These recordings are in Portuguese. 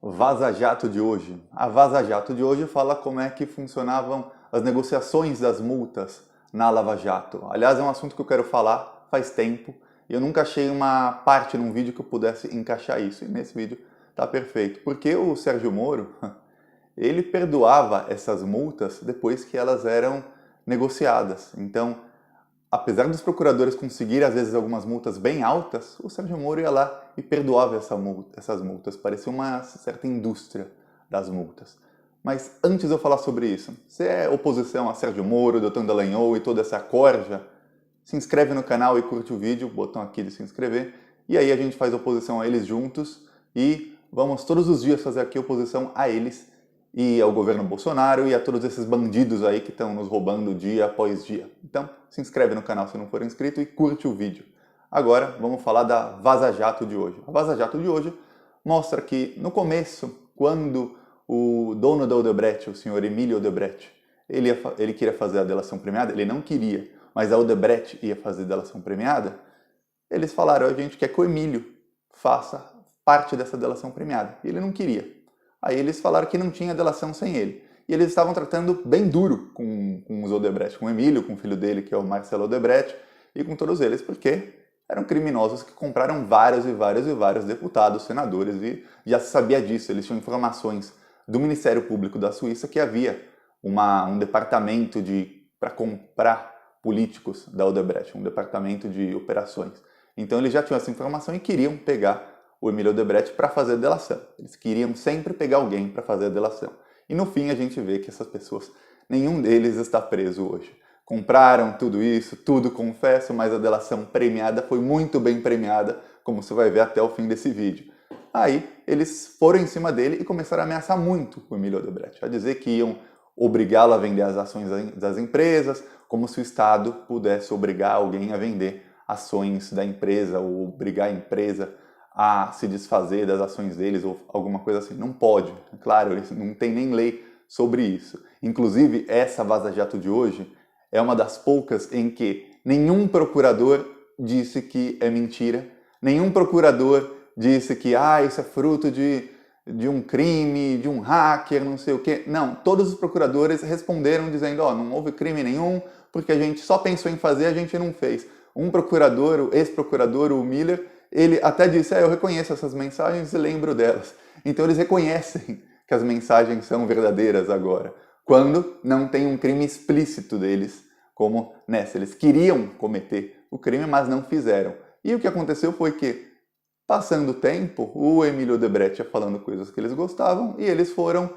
Vaza Jato de hoje. A Vaza Jato de hoje fala como é que funcionavam as negociações das multas na Lava Jato. Aliás, é um assunto que eu quero falar faz tempo e eu nunca achei uma parte num vídeo que eu pudesse encaixar isso. E nesse vídeo tá perfeito. Porque o Sérgio Moro, ele perdoava essas multas depois que elas eram negociadas. Então, apesar dos procuradores conseguirem, às vezes, algumas multas bem altas, o Sérgio Moro ia lá e perdoava essas multas. Parecia uma certa indústria das multas. Mas antes de eu falar sobre isso, você é oposição a Sérgio Moro, Deltan Dallagnol e toda essa corja? Se inscreve no canal e curte o vídeo, botão aqui de se inscrever. E aí a gente faz oposição a eles juntos e vamos todos os dias fazer aqui oposição a eles e ao governo Bolsonaro e a todos esses bandidos aí que estão nos roubando dia após dia. Então, se inscreve no canal se não for inscrito e curte o vídeo. Agora, vamos falar da Vaza Jato de hoje. A Vaza Jato de hoje mostra que, no começo, quando o dono da Odebrecht, o senhor Emílio Odebrecht, ele queria fazer a delação premiada, ele não queria, mas a Odebrecht ia fazer delação premiada, eles falaram, a gente quer que o Emílio faça parte dessa delação premiada. E ele não queria. Aí eles falaram que não tinha delação sem ele. E eles estavam tratando bem duro com os Odebrecht, com o Emílio, com o filho dele, que é o Marcelo Odebrecht, e com todos eles, porque eram criminosos que compraram vários e vários e vários deputados, senadores, e já se sabia disso. Eles tinham informações do Ministério Público da Suíça que havia um departamento para comprar políticos da Odebrecht, um departamento de operações. Então eles já tinham essa informação e queriam pegar o Emílio Odebrecht para fazer a delação. Eles queriam sempre pegar alguém para fazer a delação. E no fim a gente vê que essas pessoas, nenhum deles está preso hoje. Compraram tudo isso, tudo confesso, mas a delação premiada foi muito bem premiada, como você vai ver até o fim desse vídeo. Aí eles foram em cima dele e começaram a ameaçar muito o Emílio Odebrecht, a dizer que iam obrigá-lo a vender as ações das empresas, como se o Estado pudesse obrigar alguém a vender ações da empresa ou obrigar a empresa a se desfazer das ações deles ou alguma coisa assim. Não pode. Claro, eles não tem nem lei sobre isso. Inclusive, essa Vaza Jato de hoje é uma das poucas em que nenhum procurador disse que é mentira, nenhum procurador disse que isso é fruto de um crime, de um hacker, não sei o quê. Não, todos os procuradores responderam dizendo, não houve crime nenhum, porque a gente só pensou em fazer, a gente não fez. Um procurador, o ex-procurador, o Miller, ele até disse, eu reconheço essas mensagens e lembro delas. Então eles reconhecem que as mensagens são verdadeiras agora, quando não tem um crime explícito deles, como nessa. Eles queriam cometer o crime, mas não fizeram. E o que aconteceu foi que, passando o tempo, o Emílio Odebrecht ia falando coisas que eles gostavam e eles foram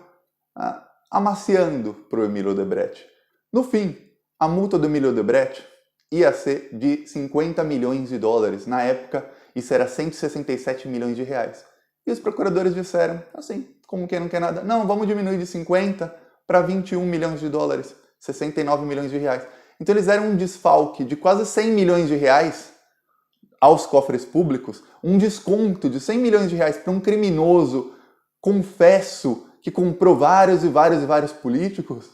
amaciando para o Emílio Odebrecht. No fim, a multa do Emílio Odebrecht ia ser de 50 milhões de dólares. Na época, isso era 167 milhões de reais. E os procuradores disseram, assim, como quem não quer nada, não, vamos diminuir de 50 para 21 milhões de dólares, 69 milhões de reais. Então eles deram um desfalque de quase 100 milhões de reais aos cofres públicos, um desconto de 100 milhões de reais para um criminoso, confesso, que comprou vários e vários e vários políticos,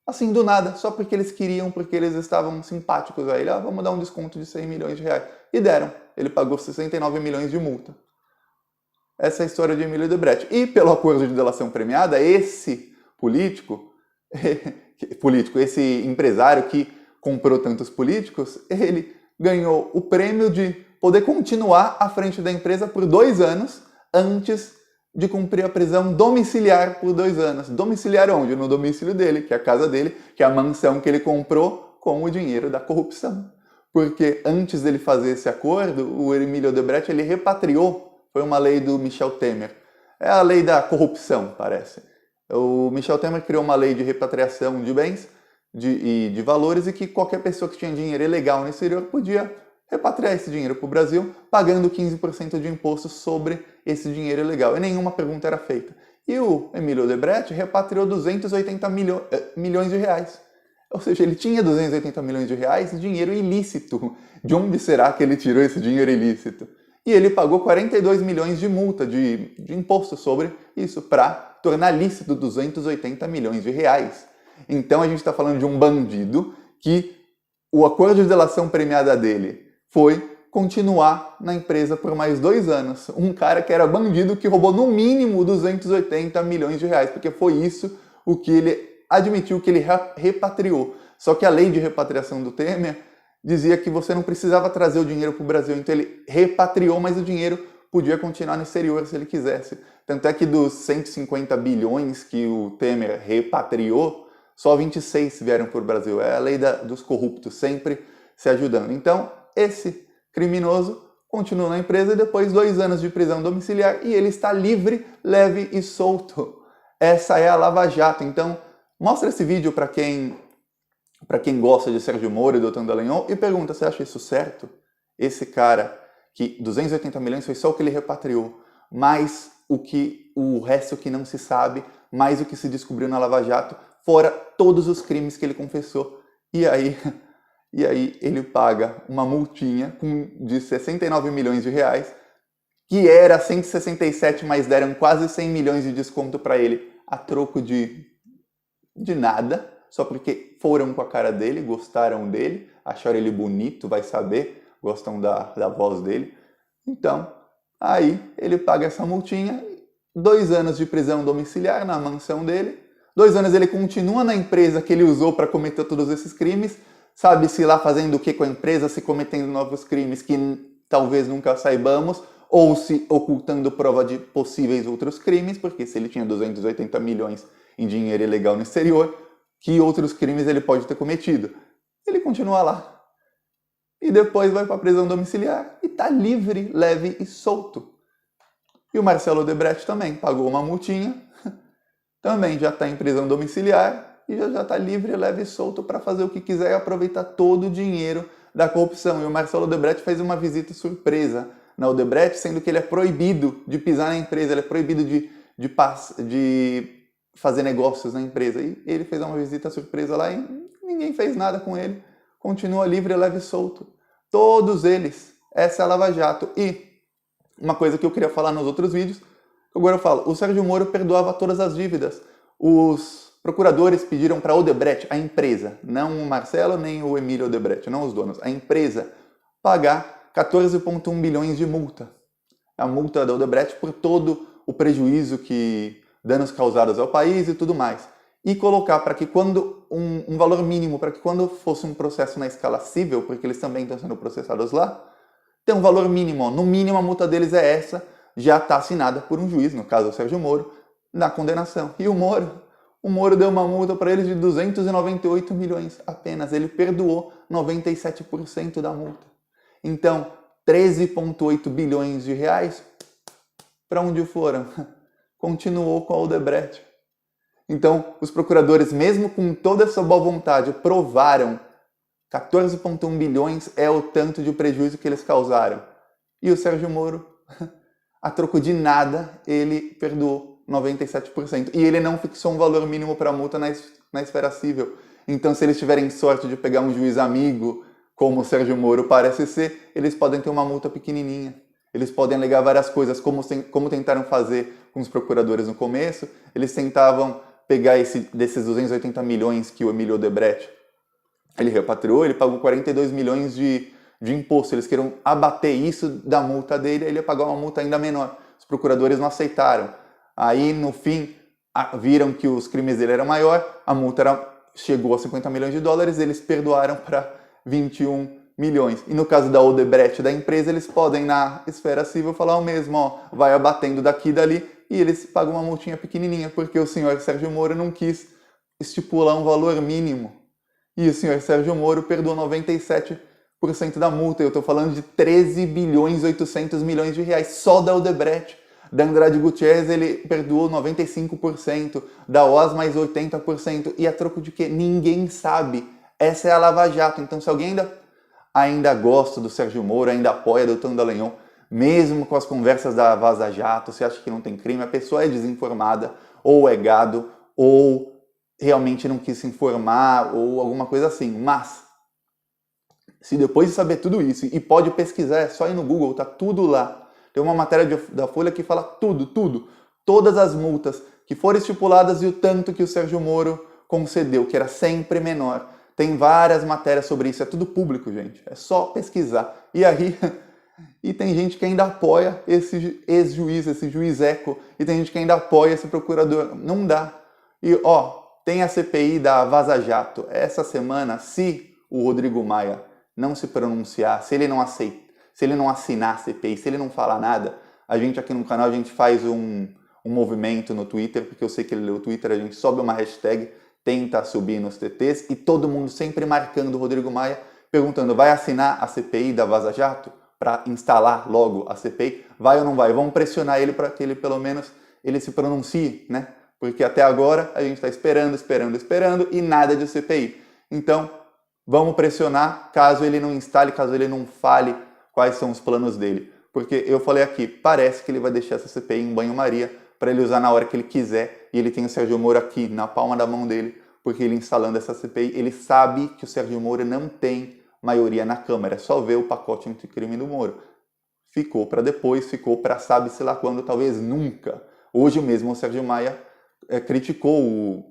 assim, do nada, só porque eles queriam, porque eles estavam simpáticos a ele. Vamos dar um desconto de 100 milhões de reais. E deram. Ele pagou 69 milhões de multa. Essa é a história de Emílio Odebrecht. E pelo acordo de delação premiada, esse político, esse empresário que comprou tantos políticos, ele ganhou o prêmio de poder continuar à frente da empresa por 2 anos antes de cumprir a prisão domiciliar por 2 anos. Domiciliar onde? No domicílio dele, que é a casa dele, que é a mansão que ele comprou com o dinheiro da corrupção. Porque antes dele fazer esse acordo, o Emílio Odebrecht ele repatriou, foi uma lei do Michel Temer. É a lei da corrupção, parece. O Michel Temer criou uma lei de repatriação de bens e de valores e que qualquer pessoa que tinha dinheiro ilegal no exterior podia repatriar esse dinheiro para o Brasil, pagando 15% de imposto sobre esse dinheiro ilegal. E nenhuma pergunta era feita. E o Emílio Odebrecht repatriou 280 milhões de reais. Ou seja, ele tinha 280 milhões de reais em dinheiro ilícito. De onde será que ele tirou esse dinheiro ilícito? E ele pagou 42 milhões de multa, de imposto sobre isso, para tornar lícito 280 milhões de reais. Então a gente está falando de um bandido que o acordo de delação premiada dele foi continuar na empresa por mais 2 anos. Um cara que era bandido, que roubou no mínimo 280 milhões de reais, porque foi isso o que ele admitiu que ele repatriou. Só que a lei de repatriação do Temer dizia que você não precisava trazer o dinheiro para o Brasil, então ele repatriou, mas o dinheiro podia continuar no exterior se ele quisesse. Tanto é que dos 150 bilhões que o Temer repatriou, só 26 vieram para o Brasil. É a lei dos corruptos, sempre se ajudando. Então, esse criminoso continua na empresa e depois 2 anos de prisão domiciliar e ele está livre, leve e solto. Essa é a Lava Jato. Então, mostra esse vídeo para quem gosta de Sérgio Moro e Deltan Dallagnol e pergunta, você acha isso certo? Esse cara, que 280 milhões foi só o que ele repatriou, mais o resto que não se sabe, mais o que se descobriu na Lava Jato, fora todos os crimes que ele confessou. E aí ele paga uma multinha de 69 milhões de reais, que era 167, mas deram quase 100 milhões de desconto para ele, a troco de nada, só porque foram com a cara dele, gostaram dele, acharam ele bonito, vai saber, gostam da voz dele. Então, aí ele paga essa multinha, 2 anos de prisão domiciliar na mansão dele, 2 anos ele continua na empresa que ele usou para cometer todos esses crimes, sabe-se lá fazendo o que com a empresa, se cometendo novos crimes que talvez nunca saibamos, ou se ocultando prova de possíveis outros crimes, porque se ele tinha 280 milhões em dinheiro ilegal no exterior, que outros crimes ele pode ter cometido? Ele continua lá. E depois vai para a prisão domiciliar e está livre, leve e solto. E o Marcelo Odebrecht também pagou uma multinha, também já está em prisão domiciliar, e já está livre, leve e solto para fazer o que quiser e aproveitar todo o dinheiro da corrupção. E o Marcelo Odebrecht fez uma visita surpresa na Odebrecht, sendo que ele é proibido de pisar na empresa, ele é proibido de fazer negócios na empresa. E ele fez uma visita surpresa lá e ninguém fez nada com ele. Continua livre, leve e solto. Todos eles. Essa é a Lava Jato. E uma coisa que eu queria falar nos outros vídeos, agora eu falo, o Sérgio Moro perdoava todas as dívidas. Os procuradores pediram para a Odebrecht, a empresa, não o Marcelo nem o Emílio Odebrecht, não os donos, a empresa, pagar 14,1 bilhões de multa. A multa da Odebrecht por todo o prejuízo danos causados ao país e tudo mais. E colocar para que quando um valor mínimo, para que quando fosse um processo na escala civil, porque eles também estão sendo processados lá, tem um valor mínimo. Ó. No mínimo a multa deles é essa, já está assinada por um juiz, no caso o Sérgio Moro, na condenação. E o Moro deu uma multa para eles de 298 milhões apenas. Ele perdoou 97% da multa. Então, 13,8 bilhões de reais, para onde foram? Continuou com a Odebrecht. Então, os procuradores, mesmo com toda essa boa vontade, provaram 14,1 bilhões é o tanto de prejuízo que eles causaram. E o Sérgio Moro, a troco de nada, ele perdoou 97%. E ele não fixou um valor mínimo para a multa na esfera civil. Então, se eles tiverem sorte de pegar um juiz amigo, como o Sérgio Moro parece ser, eles podem ter uma multa pequenininha. Eles podem alegar várias coisas, como tentaram fazer com os procuradores no começo. Eles tentavam pegar desses 280 milhões que o Emílio Odebrecht ele repatriou, ele pagou 42 milhões de imposto. Eles queriam abater isso da multa dele, ele ia pagar uma multa ainda menor. Os procuradores não aceitaram. Aí, no fim, viram que os crimes dele eram maior, a multa chegou a 50 milhões de dólares, eles perdoaram para 21 milhões. E no caso da Odebrecht, da empresa, eles podem, na esfera civil, falar o mesmo, ó, vai abatendo daqui e dali, e eles pagam uma multinha pequenininha, porque o senhor Sérgio Moro não quis estipular um valor mínimo. E o senhor Sérgio Moro perdoou 97% da multa. Eu estou falando de 13 bilhões 800 milhões de reais só da Odebrecht. Da Andrade Gutierrez ele perdoou 95%, da Oz mais 80%, e a troco de quê? Ninguém sabe. Essa é a Lava Jato. Então, se alguém ainda gosta do Sérgio Moro, ainda apoia do Deltan Dallagnol, mesmo com as conversas da Vaza Jato, você acha que não tem crime, a pessoa é desinformada, ou é gado, ou realmente não quis se informar, ou alguma coisa assim. Mas, se depois de saber tudo isso, e pode pesquisar, é só ir no Google, tá tudo lá. Tem uma matéria da Folha que fala tudo. Todas as multas que foram estipuladas e o tanto que o Sérgio Moro concedeu, que era sempre menor. Tem várias matérias sobre isso, é tudo público, gente. É só pesquisar. E aí, e tem gente que ainda apoia esse ex-juiz, esse juizeco, e tem gente que ainda apoia esse procurador. Não dá. E, ó, tem a CPI da Vaza Jato. Essa semana, se o Rodrigo Maia não se pronunciar, se ele não aceitar, se ele não assinar a CPI, se ele não falar nada, a gente aqui no canal, a gente faz um movimento no Twitter, porque eu sei que ele lê o Twitter, a gente sobe uma hashtag, tenta subir nos TTs, e todo mundo sempre marcando o Rodrigo Maia, perguntando, vai assinar a CPI da Vaza Jato? Para instalar logo a CPI? Vai ou não vai? Vamos pressionar ele para que ele, pelo menos, ele se pronuncie, né? Porque até agora a gente está esperando e nada de CPI. Então, vamos pressionar caso ele não instale, caso ele não fale quais são os planos dele. Porque eu falei aqui, parece que ele vai deixar essa CPI em banho-maria para ele usar na hora que ele quiser, e ele tem o Sérgio Moro aqui na palma da mão dele, porque ele instalando essa CPI, ele sabe que o Sérgio Moro não tem maioria na Câmara, é só ver o pacote anticrime do Moro. Ficou para depois, ficou para sabe-se lá quando, talvez nunca. Hoje mesmo o Sérgio Maia criticou o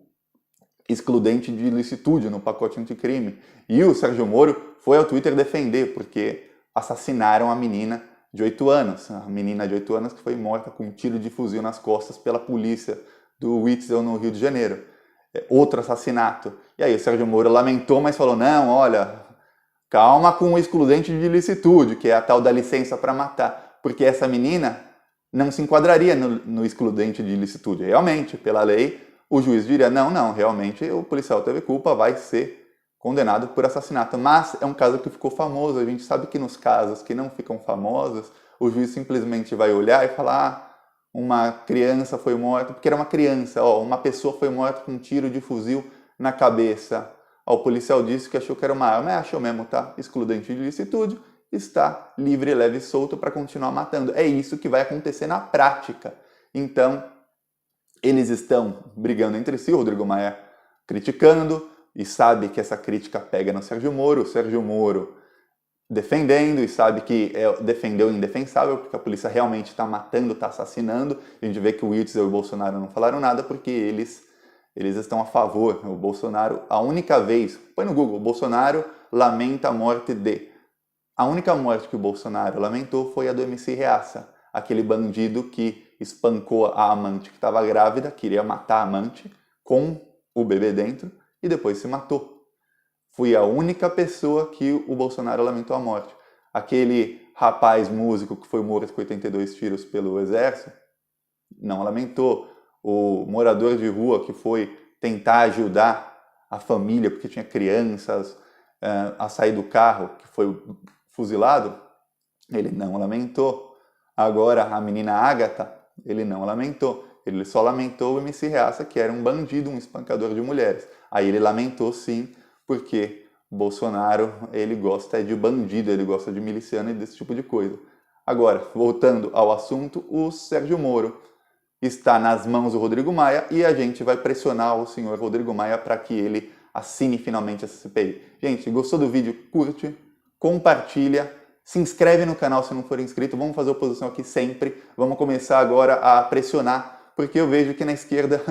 excludente de ilicitude no pacote anticrime, e o Sérgio Moro foi ao Twitter defender, porque assassinaram a menina de 8 anos, a menina de 8 anos que foi morta com um tiro de fuzil nas costas pela polícia do Witzel no Rio de Janeiro. Outro assassinato. E aí o Sérgio Moro lamentou, mas falou, não, olha, calma com o excludente de ilicitude, que é a tal da licença para matar, porque essa menina não se enquadraria no excludente de ilicitude. Realmente, pela lei, o juiz diria, não, realmente o policial teve culpa, vai ser condenado por assassinato. Mas é um caso que ficou famoso, a gente sabe que nos casos que não ficam famosos, o juiz simplesmente vai olhar e falar, uma criança foi morta, porque era uma criança, uma pessoa foi morta com um tiro de fuzil na cabeça. O policial disse que achou que era uma arma, achou mesmo, tá? Excludente de ilicitude, está livre, leve e solto para continuar matando. É isso que vai acontecer na prática. Então, eles estão brigando entre si, o Rodrigo Maia criticando, e sabe que essa crítica pega no Sérgio Moro, o Sérgio Moro defendendo, e sabe que defendeu o indefensável, porque a polícia realmente está matando, está assassinando. A gente vê que o Witzel e o Bolsonaro não falaram nada, porque eles estão a favor. O Bolsonaro, a única vez, põe no Google, Bolsonaro lamenta a morte de. A única morte que o Bolsonaro lamentou foi a do MC Reaça, aquele bandido que espancou a amante que estava grávida, queria matar a amante com o bebê dentro e depois se matou. Foi a única pessoa que o Bolsonaro lamentou a morte. Aquele rapaz músico que foi morto com 82 tiros pelo exército, não lamentou. O morador de rua que foi tentar ajudar a família, porque tinha crianças, a sair do carro, que foi fuzilado, ele não lamentou. Agora, a menina Ágata, ele não lamentou. Ele só lamentou o MC Reaça, que era um bandido, um espancador de mulheres. Aí ele lamentou sim, porque Bolsonaro, ele gosta de bandido, ele gosta de miliciano e desse tipo de coisa. Agora, voltando ao assunto, o Sérgio Moro está nas mãos do Rodrigo Maia e a gente vai pressionar o senhor Rodrigo Maia para que ele assine finalmente essa CPI. Gente, gostou do vídeo? Curte, compartilha, se inscreve no canal se não for inscrito, vamos fazer oposição aqui sempre, vamos começar agora a pressionar, porque eu vejo que na esquerda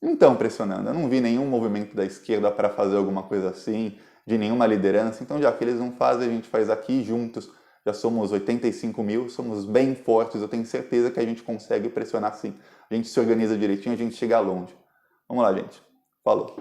não estão pressionando, eu não vi nenhum movimento da esquerda para fazer alguma coisa assim, de nenhuma liderança, então já que eles não fazem, a gente faz aqui juntos. Já somos 85 mil, somos bem fortes, eu tenho certeza que a gente consegue pressionar sim. A gente se organiza direitinho, a gente chega longe. Vamos lá, gente. Falou.